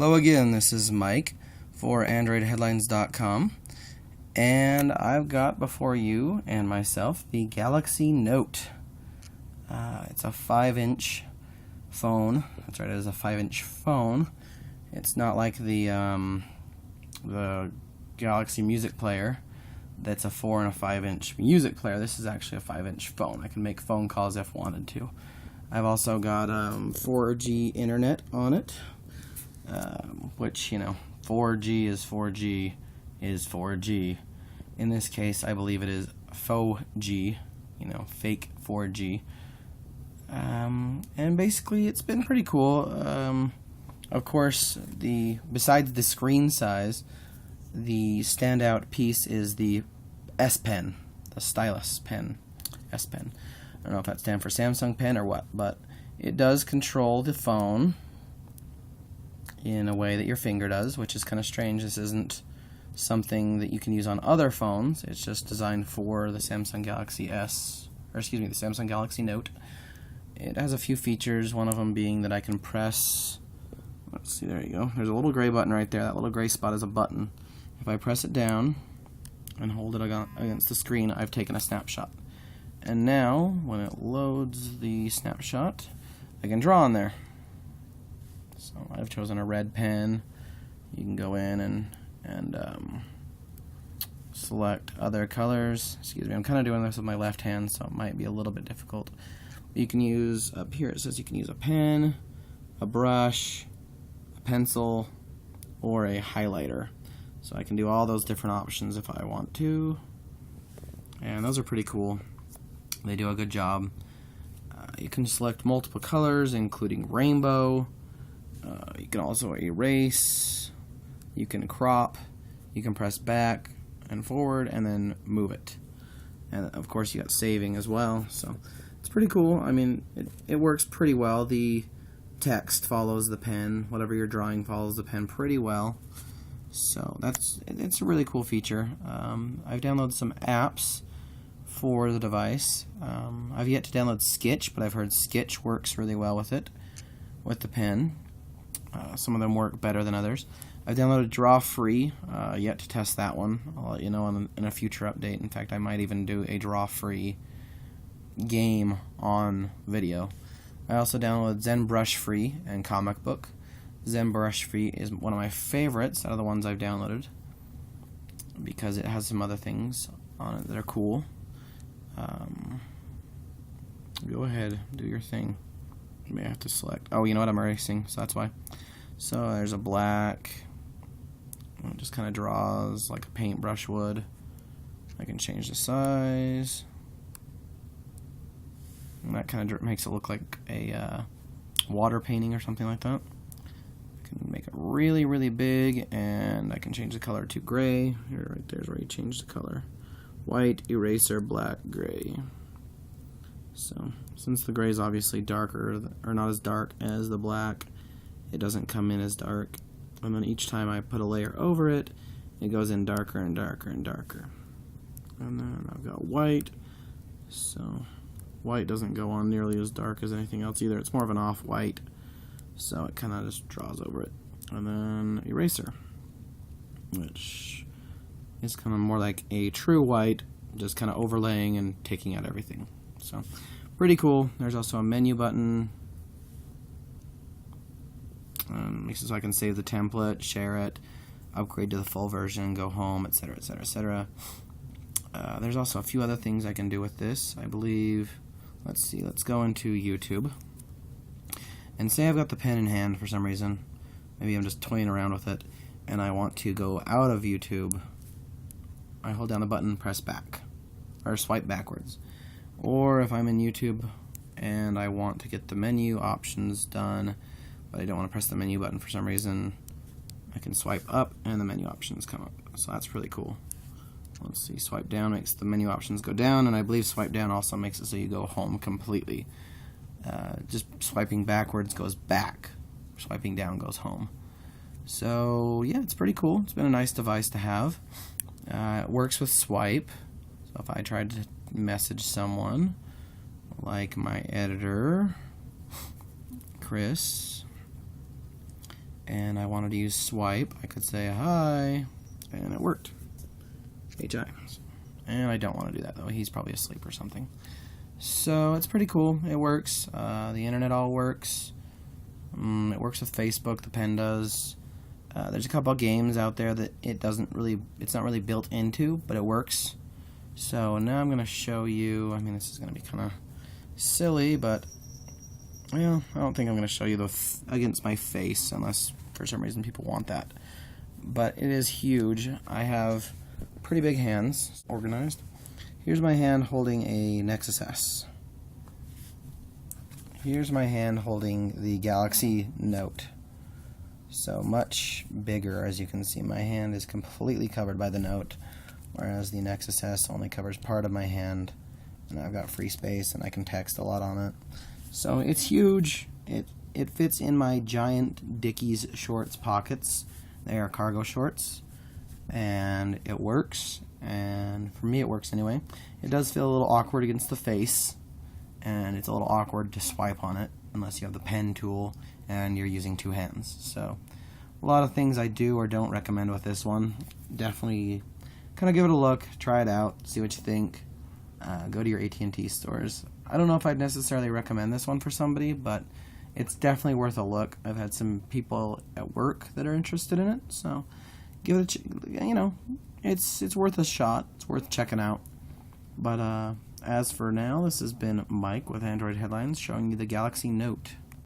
Hello again, this is Mike for AndroidHeadlines.com, and I've got before you and myself the Galaxy Note. It's a 5-inch phone. That's right, it is a 5-inch phone. It's not like the Galaxy Music Player that's a 4 and a 5-inch music player. This is actually a 5-inch phone. I can make phone calls if wanted to. I've also got 4G internet on it. Which, 4G is 4G is 4G. In this case, I believe it is faux G, fake 4G. And basically, it's been pretty cool. Of course, besides the screen size, the standout piece is the S Pen, the stylus pen, S Pen. I don't know if that stands for Samsung Pen or what, but it does control the phone in a way that your finger does, which is kind of strange. This isn't something that you can use on other phones. It's just designed for the Samsung Galaxy the Samsung Galaxy Note. It has a few features, one of them being that I can press, let's see, there you go. There's a little gray button right there. That little gray spot is a button. If I press it down and hold it against the screen, I've taken a snapshot. And now, when it loads the snapshot, I can draw on there. So I've chosen a red pen. You can go in and select other colors. Excuse me, I'm kind of doing this with my left hand, so it might be a little bit difficult. You can use, up here it says you can use a pen, a brush, a pencil, or a highlighter. So I can do all those different options if I want to. And those are pretty cool. They do a good job. You can select multiple colors, including rainbow. You can also erase, you can crop, you can press back and forward and then move it. And of course you got saving as well, so it's pretty cool. I mean, it works pretty well. The text follows the pen, whatever you're drawing follows the pen pretty well. So it's a really cool feature. I've downloaded some apps for the device. I've yet to download Sketch, but I've heard Sketch works really well with it, with the pen. Some of them work better than others. I've downloaded Draw Free, yet to test that one. I'll let you know in a future update. In fact, I might even do a Draw Free game on video. I also downloaded ZenBrush Free and Comic Book. ZenBrush Free is one of my favorites out of the ones I've downloaded because it has some other things on it that are cool. Go ahead, do your thing. You may have to select. Oh, you know what? I'm erasing, so that's why. So there's a black. It just kind of draws like a paintbrush would. I can change the size. And that kind of makes it look like a water painting or something like that. I can make it really, really big, and I can change the color to gray. Here, right there's where you change the color. White, eraser, black, gray. So, since the gray is obviously darker, or not as dark as the black, it doesn't come in as dark. And then each time I put a layer over it, it goes in darker and darker and darker. And then I've got white, so white doesn't go on nearly as dark as anything else either. It's more of an off-white, so it kind of just draws over it. And then eraser, which is kind of more like a true white, just kind of overlaying and taking out everything. So, pretty cool. There's also a menu button. Makes it so I can save the template, share it, upgrade to the full version, go home, etc., etc., etc. There's also a few other things I can do with this. I believe, let's see, let's go into YouTube. And say I've got the pen in hand for some reason. Maybe I'm just toying around with it, and I want to go out of YouTube. I hold down the button, press back, or swipe backwards. Or if I'm in YouTube and I want to get the menu options done, but I don't want to press the menu button for some reason, I can swipe up and the menu options come up. So that's really cool. Let's see, swipe down makes the menu options go down, and I believe swipe down also makes it so you go home completely. Just swiping backwards goes back. Swiping down goes home. So yeah, it's pretty cool. It's been a nice device to have. It works with swipe. So if I tried to message someone like my editor, Chris, and I wanted to use swipe, I could say hi, and it worked. HI. And I don't want to do that though. He's probably asleep or something. So it's pretty cool. It works. The internet all works. It works with Facebook. The pen does. There's a couple of games out there that it's not really built into, but it works. So now I'm going to show you. I mean, this is going to be kind of silly, but I don't think I'm going to show you against my face unless for some reason people want that. But it is huge. I have pretty big hands, organized. Here's my hand holding a Nexus S. Here's my hand holding the Galaxy Note. So much bigger, as you can see. My hand is completely covered by the Note, whereas the Nexus S only covers part of my hand, and I've got free space and I can text a lot on it. So it's huge. It fits in my giant Dickies shorts pockets. They are cargo shorts, and it works, and for me it works anyway. It does feel a little awkward against the face, and it's a little awkward to swipe on it unless you have the pen tool and you're using two hands. So a lot of things I do or don't recommend with this one. Definitely kind of give it a look, try it out, see what you think. Go to your AT&T stores. I don't know if I'd necessarily recommend this one for somebody, but it's definitely worth a look. I've had some people at work that are interested in it, so give it it's worth a shot. It's worth checking out. But as for now, this has been Mike with Android Headlines showing you the Galaxy Note.